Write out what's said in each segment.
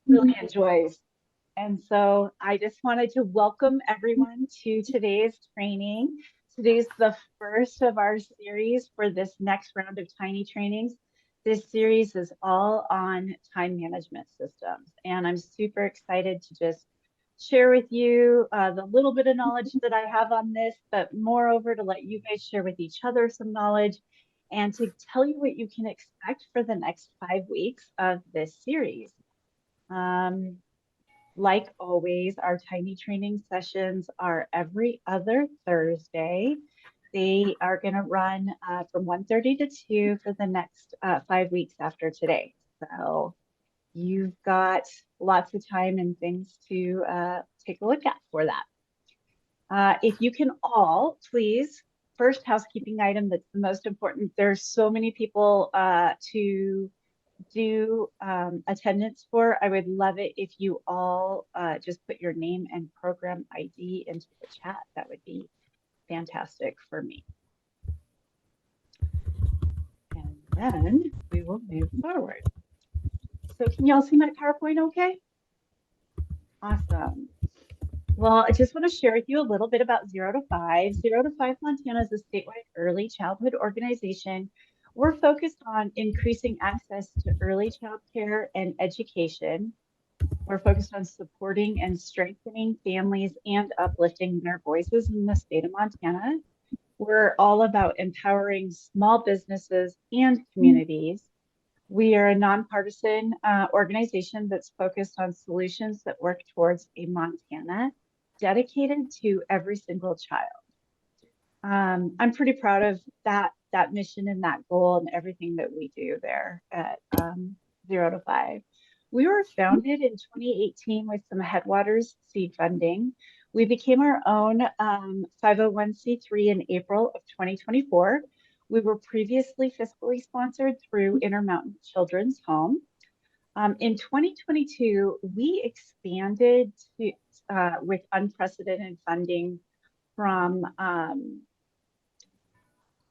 really enjoys. And so I just wanted to welcome everyone to today's training. Today's the first of our series for this next round of Tiny Trainings. This series is all on time management systems, and I'm super excited to just share with you the little bit of knowledge that I have on this, but moreover, to let you guys share with each other some knowledge and to tell you what you can expect for the next 5 weeks of this series. Um, like always, our tiny training sessions are every other Thursday. They are going to run from 1:30 to 2 for the next 5 weeks after today. So you've got lots of time and things to take a look at for that. If you can all, please, first housekeeping item that's the most important. There's so many people to do attendance for. I would love it if you all just put your name and program ID into the chat. That would be fantastic for me. And then we will move forward. So can y'all see my PowerPoint okay? Awesome. Well, I just want to share with you a little bit about 0 to 5. 0 to 5 Montana is a statewide early childhood organization. We're focused on increasing access to early child care and education. We're focused on supporting and strengthening families and uplifting their voices in the state of Montana. We're all about empowering small businesses and communities. We are a nonpartisan organization that's focused on solutions that work towards a Montana dedicated to every single child. I'm pretty proud of that mission and that goal and everything that we do there at 0 to 5. We were founded in 2018 with some Headwaters seed funding. We became our own 501c3 in April of 2024. We were previously fiscally sponsored through Intermountain Children's Home. In 2022, we expanded to, with unprecedented funding from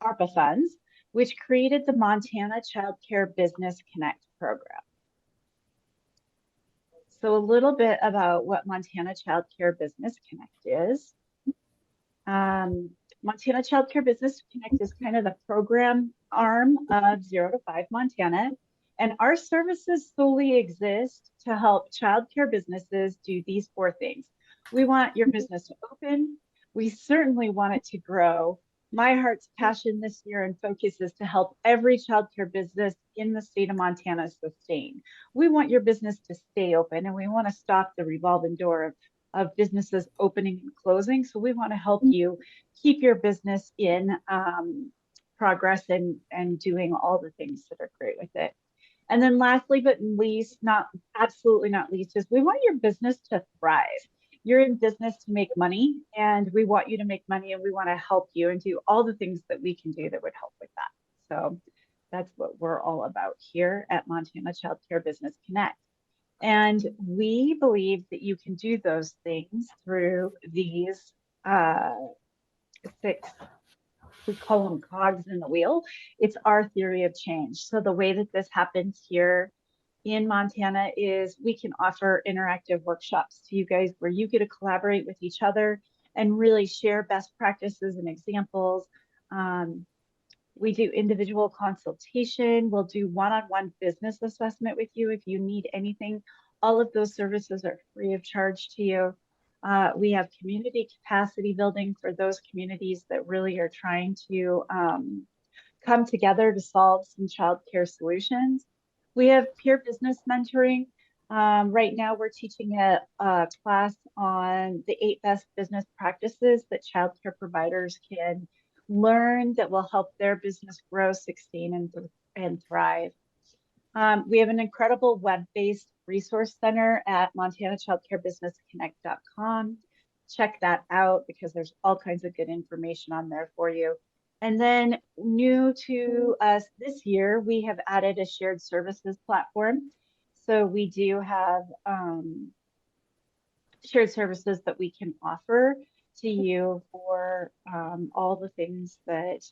ARPA funds, which created the Montana Child Care Business Connect program. So a little bit about what Montana Child Care Business Connect is. Montana Child Care Business Connect is kind of the program arm of 0 to 5 Montana. And our services solely exist to help childcare businesses do these 4 things. We want your business to open. We certainly want it to grow. My heart's passion this year and focus is to help every childcare business in the state of Montana sustain. We want your business to stay open, and we want to stop the revolving door of businesses opening and closing. So we want to help you keep your business in progress and doing all the things that are great with it. And then lastly, but least, absolutely not least, is we want your business to thrive. You're in business to make money, and we want you to make money, and we want to help you and do all the things that we can do that would help with that. So that's what we're all about here at Montana Child Care Business Connect. And we believe that you can do those things through these 6, we call them cogs in the wheel. It's our theory of change. So the way that this happens here in Montana is we can offer interactive workshops to you guys where you get to collaborate with each other and really share best practices and examples. We do individual consultation. We'll do one-on-one business assessment with you if you need anything. All of those services are free of charge to you. We have community capacity building for those communities that really are trying to come together to solve some childcare solutions. We have peer business mentoring. Right now, we're teaching a class on the 8 best business practices that childcare providers can learn that will help their business grow, sustain, and thrive. We have an incredible web-based resource center at montanachildcarebusinessconnect.com. Check that out because there's all kinds of good information on there for you. And then new to us this year, we have added a shared services platform. So we do have shared services that we can offer to you for all the things that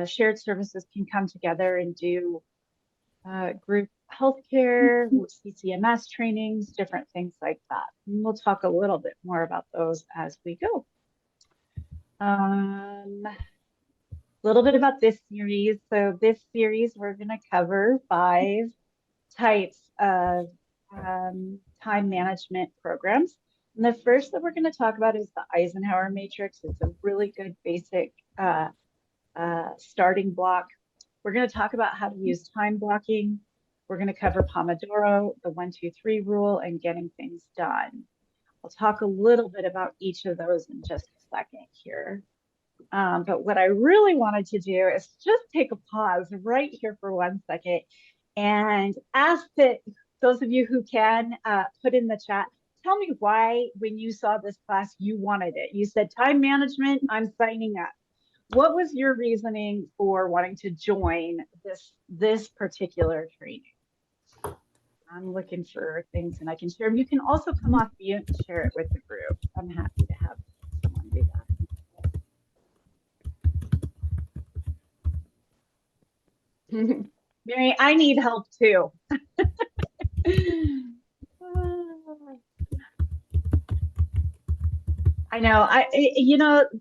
shared services can come together and do group healthcare, CCMS trainings, different things like that. And we'll talk a little bit more about those as we go. A little bit about this series. So this series, we're going to cover 5 types of time management programs. And the first that we're going to talk about is the Eisenhower Matrix. It's a really good basic starting block. We're going to talk about how to use time blocking. We're going to cover Pomodoro, the 1-2-3 rule, and getting things done. I'll talk a little bit about each of those in just a second here. But what I really wanted to do is just take a pause right here for 1 second and ask that those of you who can put in the chat, tell me why when you saw this class, you wanted it. You said time management, I'm signing up. What was your reasoning for wanting to join this particular training? I'm looking for things and I can share them. You can also come off mute and share it with the group. I'm happy to have someone do that. Mary, I need help too. I know.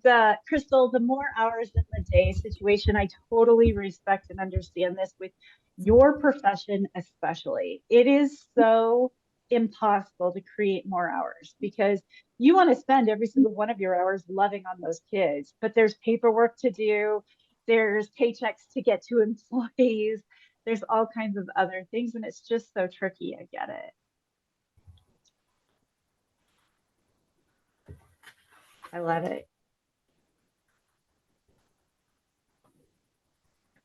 The Crystal, the more hours in the day situation, I totally respect and understand this with your profession, especially. It is so impossible to create more hours because you want to spend every single one of your hours loving on those kids, but there's paperwork to do, there's paychecks to get to employees, there's all kinds of other things, and it's just so tricky. I get it. I love it.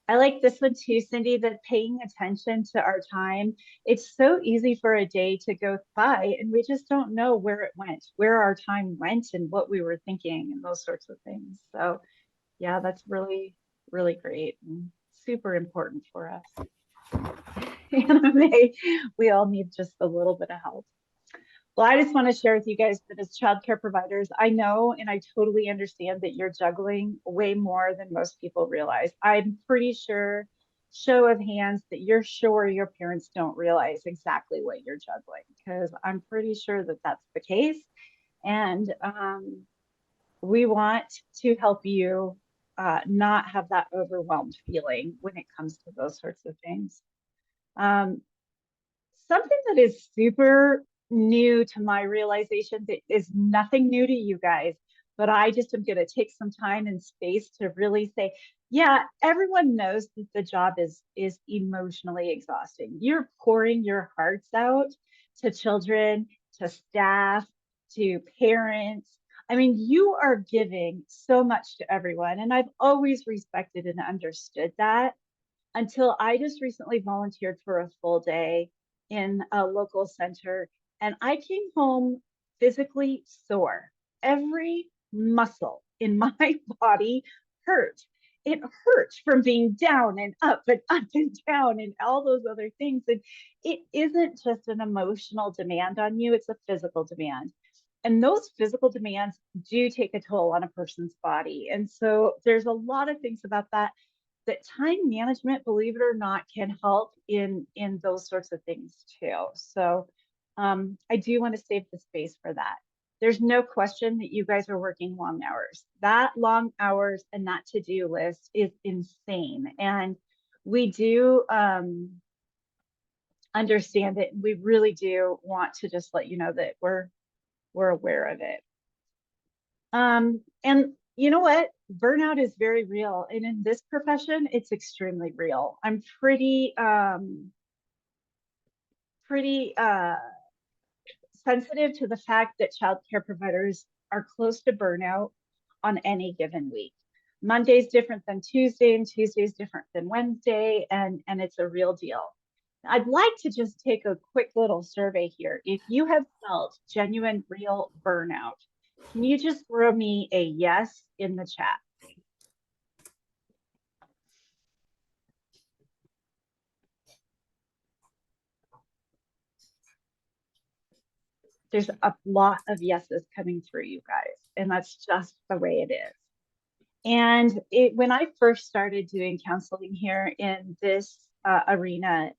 I like this one too, Cindy, that paying attention to our time. It's so easy for a day to go by and we just don't know where it went, where our time went and what we were thinking and those sorts of things. So yeah, that's really, really great and super important for us. We all need just a little bit of help. Well, I just want to share with you guys that as childcare providers, I know and I totally understand that you're juggling way more than most people realize. I'm pretty sure, show of hands, that you're sure your parents don't realize exactly what you're juggling, because I'm pretty sure that that's the case. And we want to help you not have that overwhelmed feeling when it comes to those sorts of things. Something that is super new to my realization, that is nothing new to you guys, but I just am going to take some time and space to really say, yeah, everyone knows that the job is emotionally exhausting. You're pouring your hearts out to children, to staff, to parents. I mean, you are giving so much to everyone, and I've always respected and understood that until I just recently volunteered for a full day in a local center, and I came home physically sore. Every muscle in my body hurt. It hurt from being down and up and down and all those other things. And it isn't just an emotional demand on you, it's a physical demand. And those physical demands do take a toll on a person's body. And so there's a lot of things about that time management, believe it or not, can help in those sorts of things too. So I do want to save the space for that. There's no question that you guys are working long hours. That long hours and that to-do list is insane. And we do understand it. We really do want to just let you know that we're aware of it. And you know what? Burnout is very real. And in this profession, it's extremely real. I'm pretty sensitive to the fact that childcare providers are close to burnout on any given week. Monday's different than Tuesday, and Tuesday's different than Wednesday, and it's a real deal. I'd like to just take a quick little survey here. If you have felt genuine, real burnout, can you just throw me a yes in the chat? There's a lot of yeses coming through, you guys, and that's just the way it is. And when I first started doing counseling here in this arena,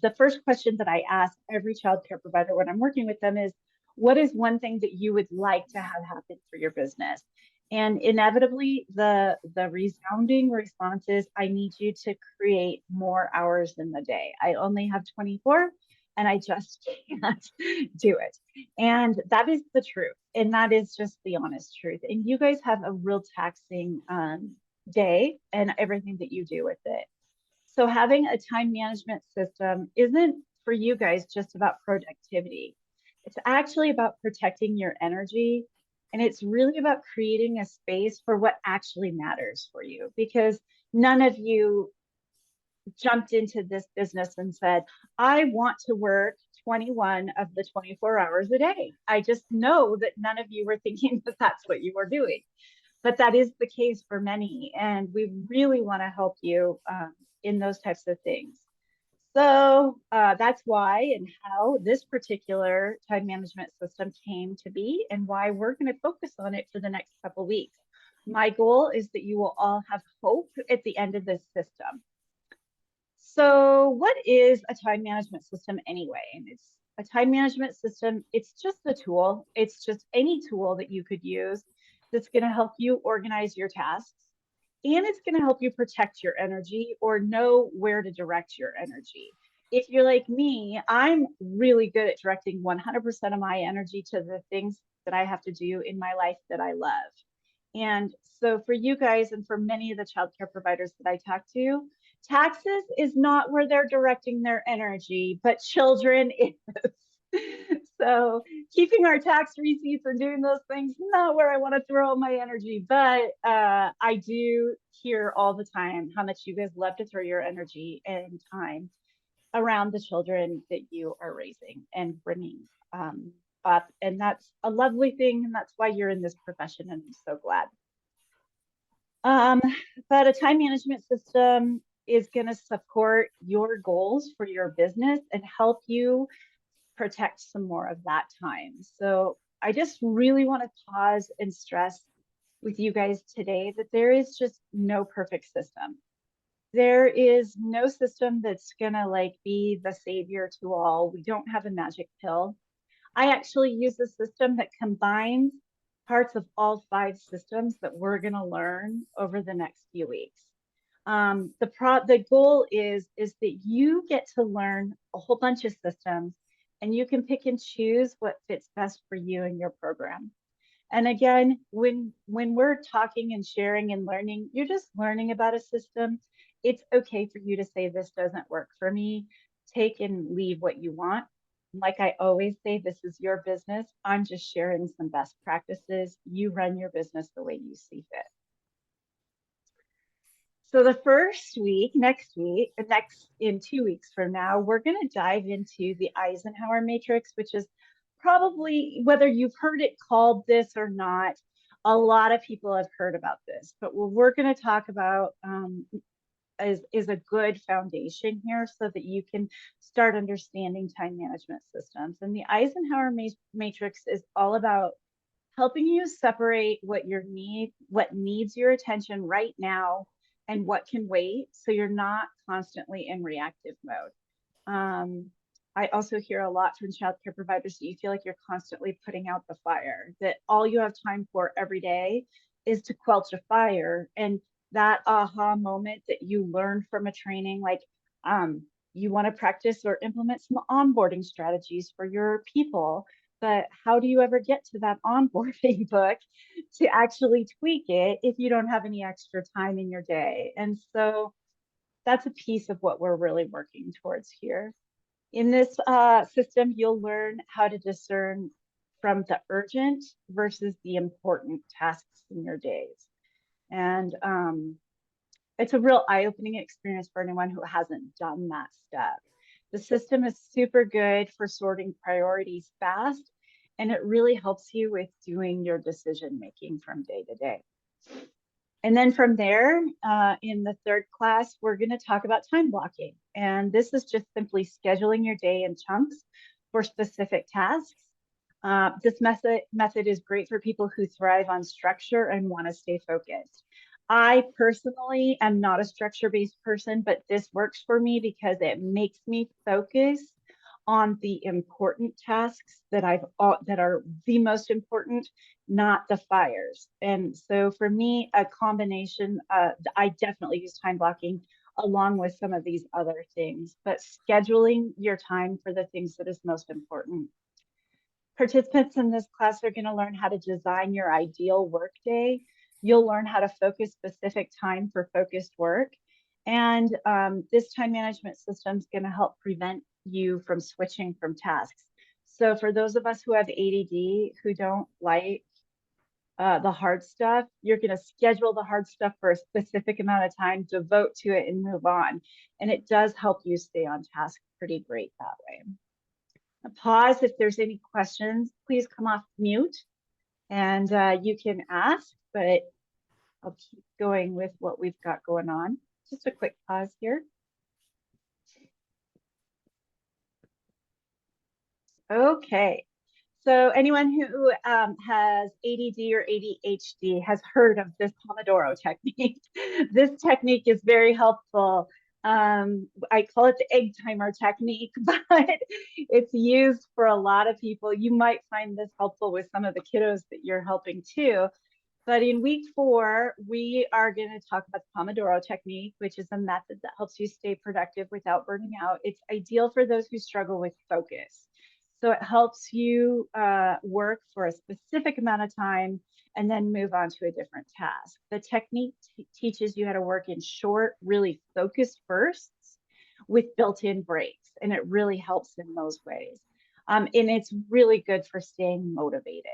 the first question that I ask every childcare provider when I'm working with them is, what is one thing that you would like to have happen for your business? And inevitably, the resounding response is, I need you to create more hours in the day. I only have 24 and I just can't do it. And that is the truth. And that is just the honest truth. And you guys have a real taxing day and everything that you do with it. So having a time management system isn't for you guys just about productivity. It's actually about protecting your energy. And it's really about creating a space for what actually matters for you, because none of you jumped into this business and said, I want to work 21 of the 24 hours a day. I just know that none of you were thinking that that's what you were doing. But that is the case for many. And we really want to help you in those types of things. So that's why and how this particular time management system came to be and why we're going to focus on it for the next couple of weeks. My goal is that you will all have hope at the end of this system. So what is a time management system anyway? And it's a time management system. It's just a tool. It's just any tool that you could use that's going to help you organize your tasks, and it's going to help you protect your energy or know where to direct your energy. If you're like me, I'm really good at directing 100% of my energy to the things that I have to do in my life that I love. And so for you guys and for many of the childcare providers that I talk to, taxes is not where they're directing their energy, but children is. So keeping our tax receipts and doing those things, not where I want to throw my energy. But I do hear all the time how much you guys love to throw your energy and time around the children that you are raising and bringing up. And that's a lovely thing. And that's why you're in this profession. And I'm so glad. But a time management system is going to support your goals for your business and help you protect some more of that time. So I just really want to pause and stress with you guys today that there is just no perfect system. There is no system that's gonna like be the savior to all. We don't have a magic pill. I actually use a system that combines parts of all 5 systems that we're gonna learn over the next few weeks. The goal is that you get to learn a whole bunch of systems and you can pick and choose what fits best for you and your program. And again, when we're talking and sharing and learning, you're just learning about a system. It's okay for you to say, this doesn't work for me. Take and leave what you want. Like I always say, this is your business. I'm just sharing some best practices. You run your business the way you see fit. So the first week, next in 2 weeks from now, we're going to dive into the Eisenhower matrix, which is probably, whether you've heard it called this or not, a lot of people have heard about this. But what we're going to talk about is a good foundation here so that you can start understanding time management systems. And the Eisenhower matrix is all about helping you separate what needs your attention right now and what can wait, so you're not constantly in reactive mode. I also hear a lot from childcare providers that you feel like you're constantly putting out the fire, that all you have time for every day is to quench a fire. And that aha moment that you learned from a training, like you want to practice or implement some onboarding strategies for your people, but how do you ever get to that onboarding book to actually tweak it if you don't have any extra time in your day? And so that's a piece of what we're really working towards here. In this system, you'll learn how to discern from the urgent versus the important tasks in your days. And it's a real eye-opening experience for anyone who hasn't done that step. The system is super good for sorting priorities fast, and it really helps you with doing your decision making from day to day. And then from there, in the 3rd class, we're going to talk about time blocking. And this is just simply scheduling your day in chunks for specific tasks. This method is great for people who thrive on structure and want to stay focused. I personally am not a structure-based person, but this works for me because it makes me focus on the important tasks that that are the most important, not the fires. And so for me, a combination, I definitely use time blocking along with some of these other things, but scheduling your time for the things that is most important. Participants in this class are going to learn how to design your ideal workday. You'll learn how to focus specific time for focused work. And this time management system is going to help prevent you from switching from tasks. So for those of us who have ADD, who don't like the hard stuff, you're going to schedule the hard stuff for a specific amount of time, devote to it and move on. And it does help you stay on task pretty great that way. Pause if there's any questions, please come off mute and you can ask, but I'll keep going with what we've got going on. Just a quick pause here. Okay, so anyone who has ADD or ADHD has heard of this Pomodoro technique. This technique is very helpful. I call it the egg timer technique, but it's used for a lot of people. You might find this helpful with some of the kiddos that you're helping too. But in week 4, we are going to talk about the Pomodoro technique, which is a method that helps you stay productive without burning out. It's ideal for those who struggle with focus. So it helps you work for a specific amount of time and then move on to a different task. The technique teaches you how to work in short, really focused bursts with built-in breaks, and it really helps in those ways. And it's really good for staying motivated.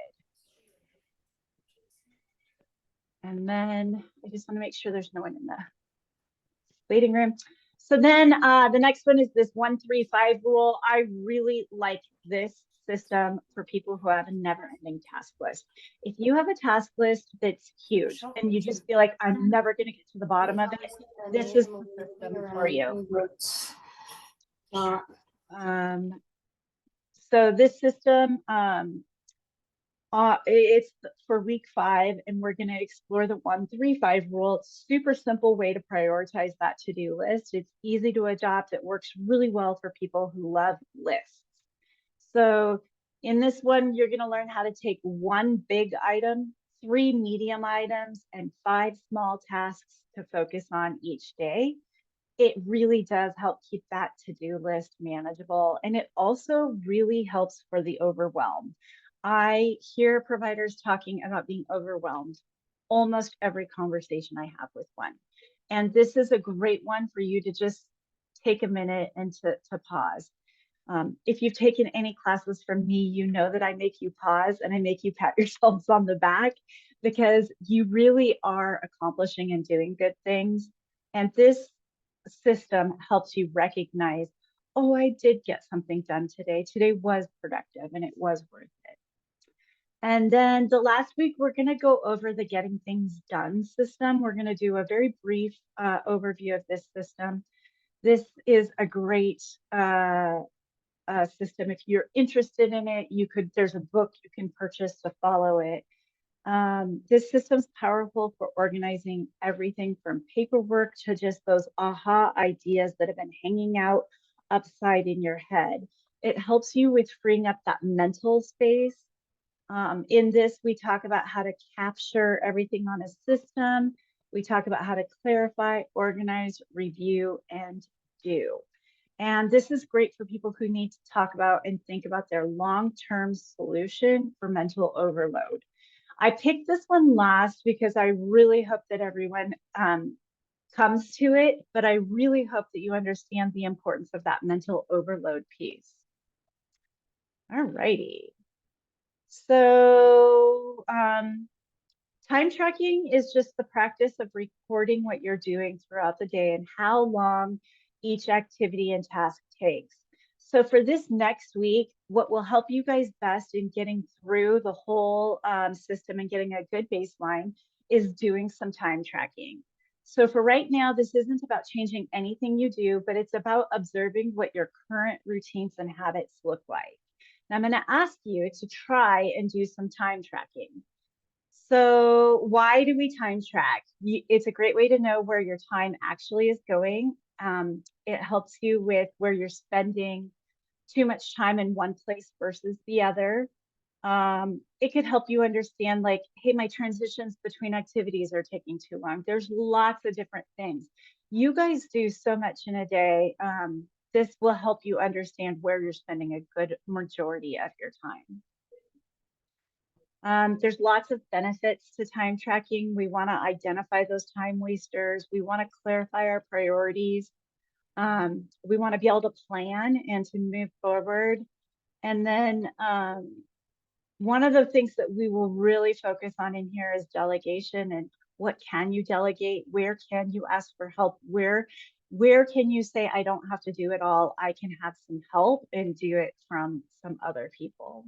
And then I just want to make sure there's no one in the waiting room. So then the next one is this 1-3-5 rule. I really like this system for people who have a never-ending task list. If you have a task list that's huge and you just feel like I'm never going to get to the bottom of it, this is the system for you. So this system, it's for week 5, and we're going to explore the 1-3-5 rule. It's a super simple way to prioritize that to-do list. It's easy to adopt. It works really well for people who love lists. So in this one, you're going to learn how to take 1 big item, 3 medium items, and 5 small tasks to focus on each day. It really does help keep that to-do list manageable. And it also really helps for the overwhelm. I hear providers talking about being overwhelmed almost every conversation I have with one. And this is a great one for you to just take a minute and to pause. If you've taken any classes from me, you know that I make you pause and I make you pat yourselves on the back because you really are accomplishing and doing good things. And this system helps you recognize, oh, I did get something done today. Today was productive and it was worth it. And then the last week, we're going to go over the getting things done system. We're going to do a very brief overview of this system. This is a great system. If you're interested in it, there's a book you can purchase to follow it. This system's powerful for organizing everything from paperwork to just those aha ideas that have been hanging out upside in your head. It helps you with freeing up that mental space. In this, we talk about how to capture everything on a system. We talk about how to clarify, organize, review, and do. And this is great for people who need to talk about and think about their long-term solution for mental overload. I picked this one last because I really hope that everyone comes to it, but I really hope that you understand the importance of that mental overload piece. All righty. So time tracking is just the practice of recording what you're doing throughout the day and how long each activity and task takes. So for this next week, what will help you guys best in getting through the whole system and getting a good baseline is doing some time tracking. So for right now, this isn't about changing anything you do, but it's about observing what your current routines and habits look like. And I'm going to ask you to try and do some time tracking. So why do we time track? It's a great way to know where your time actually is going. It helps you with where you're spending too much time in one place versus the other. It could help you understand like, hey, my transitions between activities are taking too long. There's lots of different things. You guys do so much in a day. This will help you understand where you're spending a good majority of your time. There's lots of benefits to time tracking. We want to identify those time wasters. We want to clarify our priorities. We want to be able to plan and to move forward. And then one of the things that we will really focus on in here is delegation and what can you delegate? Where can you ask for help? Where can you say, I don't have to do it all. I can have some help and do it from some other people.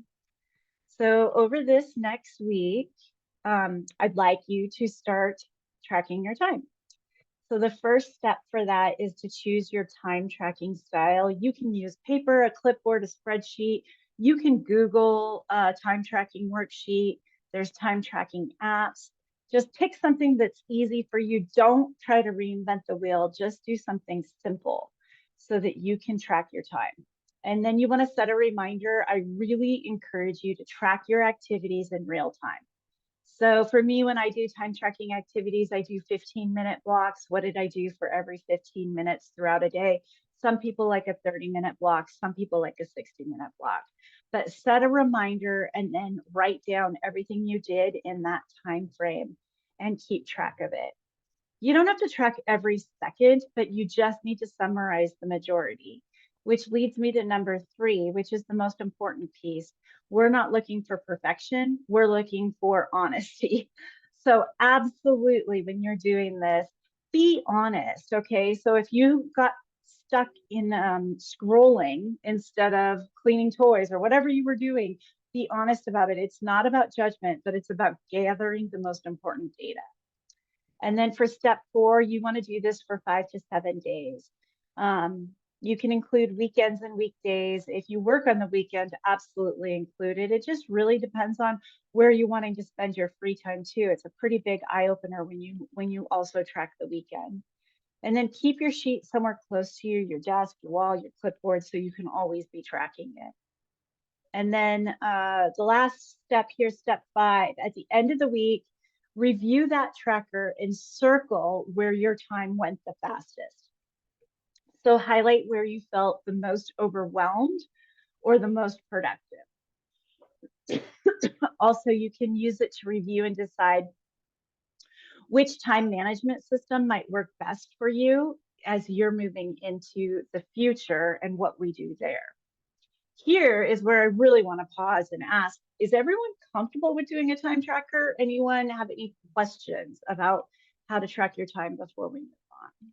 So over this next week, I'd like you to start tracking your time. So the first step for that is to choose your time tracking style. You can use paper, a clipboard, a spreadsheet. You can Google a time tracking worksheet. There's time tracking apps. Just pick something that's easy for you. Don't try to reinvent the wheel. Just do something simple so that you can track your time. And then you want to set a reminder. I really encourage you to track your activities in real time. So for me, when I do time tracking activities, I do 15-minute blocks. What did I do for every 15 minutes throughout a day? Some people like a 30-minute block. Some people like a 60-minute block. But set a reminder and then write down everything you did in that time frame and keep track of it. You don't have to track every second, but you just need to summarize the majority, which leads me to number 3, which is the most important piece. We're not looking for perfection. We're looking for honesty. So absolutely, when you're doing this, be honest, okay? So if you got stuck in scrolling instead of cleaning toys or whatever you were doing, be honest about it. It's not about judgment, but it's about gathering the most important data. And then for step 4, you want to do this for 5 to 7 days. You can include weekends and weekdays. If you work on the weekend, absolutely include it. It just really depends on where you're wanting to spend your free time too. It's a pretty big eye opener when you also track the weekend. And then keep your sheet somewhere close to you, your desk, your wall, your clipboard, so you can always be tracking it. And then the last step here, step 5, at the end of the week, review that tracker and circle where your time went the fastest. So highlight where you felt the most overwhelmed or the most productive. Also, you can use it to review and decide which time management system might work best for you as you're moving into the future and what we do there. Here is where I really want to pause and ask, is everyone comfortable with doing a time tracker? Anyone have any questions about how to track your time before we move on?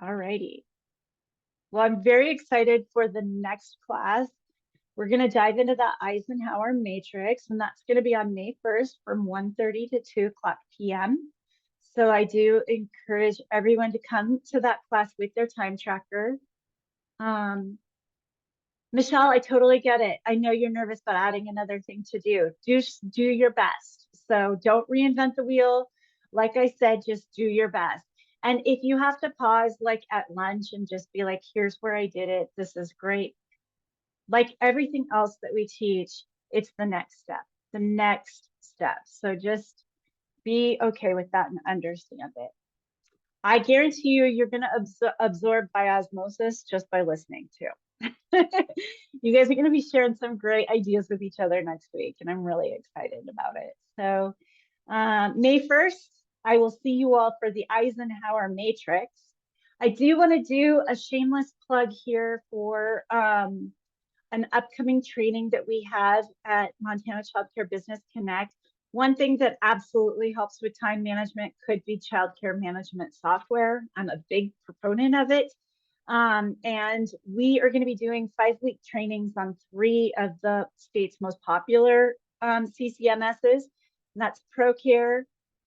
All righty. Well, I'm very excited for the next class. We're going to dive into the Eisenhower matrix, and that's going to be on May 1st from 1:30 to 2 o'clock p.m. So I do encourage everyone to come to that class with their time tracker. Michelle, I totally get it. I know you're nervous about adding another thing to do. Do your best. So don't reinvent the wheel. Like I said, just do your best. And if you have to pause like at lunch and just be like, here's where I did it. This is great. Like everything else that we teach, it's the next step, the next step. So just be okay with that and understand it. I guarantee you, you're going to absorb by osmosis just by listening too. You guys are going to be sharing some great ideas with each other next week, and I'm really excited about it. So May 1st, I will see you all for the Eisenhower Matrix. I do want to do a shameless plug here for an upcoming training that we have at Montana Child Care Business Connect. One thing that absolutely helps with time management could be childcare management software. I'm a big proponent of it. And we are going to be doing 5-week trainings on 3 of the state's most popular CCMSs. And that's ProCare,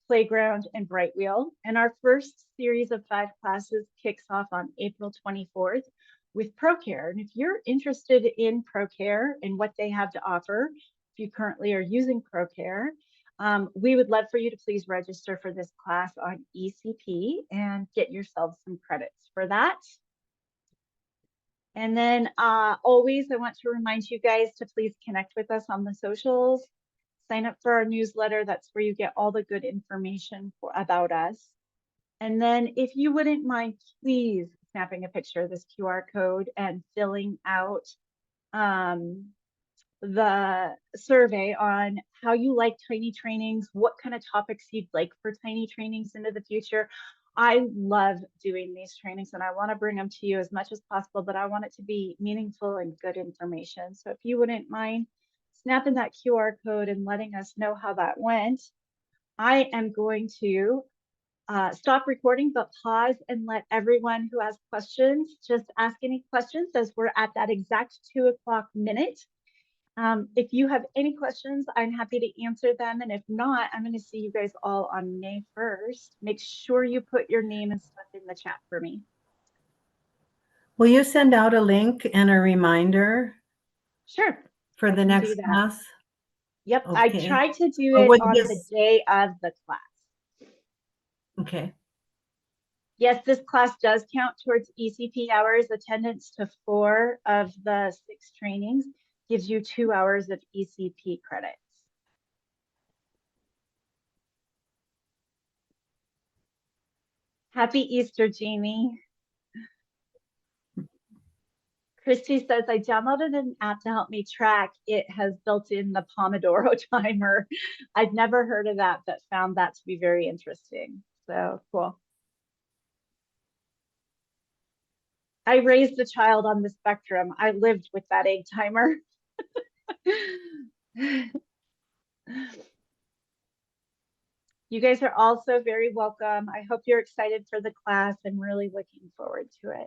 Playground, and Brightwheel. And our first series of 5 classes kicks off on April 24th. with ProCare. And if you're interested in ProCare and what they have to offer, if you currently are using ProCare, we would love for you to please register for this class on ECP and get yourself some credits for that. And then always, I want to remind you guys to please connect with us on the socials. Sign up for our newsletter. That's where you get all the good information about us. And then if you wouldn't mind, please snapping a picture of this QR code and filling out the survey on how you like tiny trainings, what kind of topics you'd like for tiny trainings into the future. I love doing these trainings and I want to bring them to you as much as possible, but I want it to be meaningful and good information. So if you wouldn't mind snapping that QR code and letting us know how that went, I am going to stop recording, but pause and let everyone who has questions just ask any questions as we're at that exact 2 o'clock minute. If you have any questions, I'm happy to answer them. And if not, I'm going to see you guys all on May 1st. Make sure you put your name and stuff in the chat for me. Will you send out a link and a reminder? Sure. For the next class? Yep. Okay. I tried to do it on the day of the class. Okay. Yes, this class does count towards ECP hours. Attendance to 4 of the 6 trainings gives you 2 hours of ECP credits. Happy Easter, Jamie. Christy says, I downloaded an app to help me track. It has built in the Pomodoro timer. I'd never heard of that, but found that to be very interesting. So cool. I raised a child on the spectrum. I lived with that egg timer. You guys are also very welcome. I hope you're excited for the class. I'm really looking forward to it.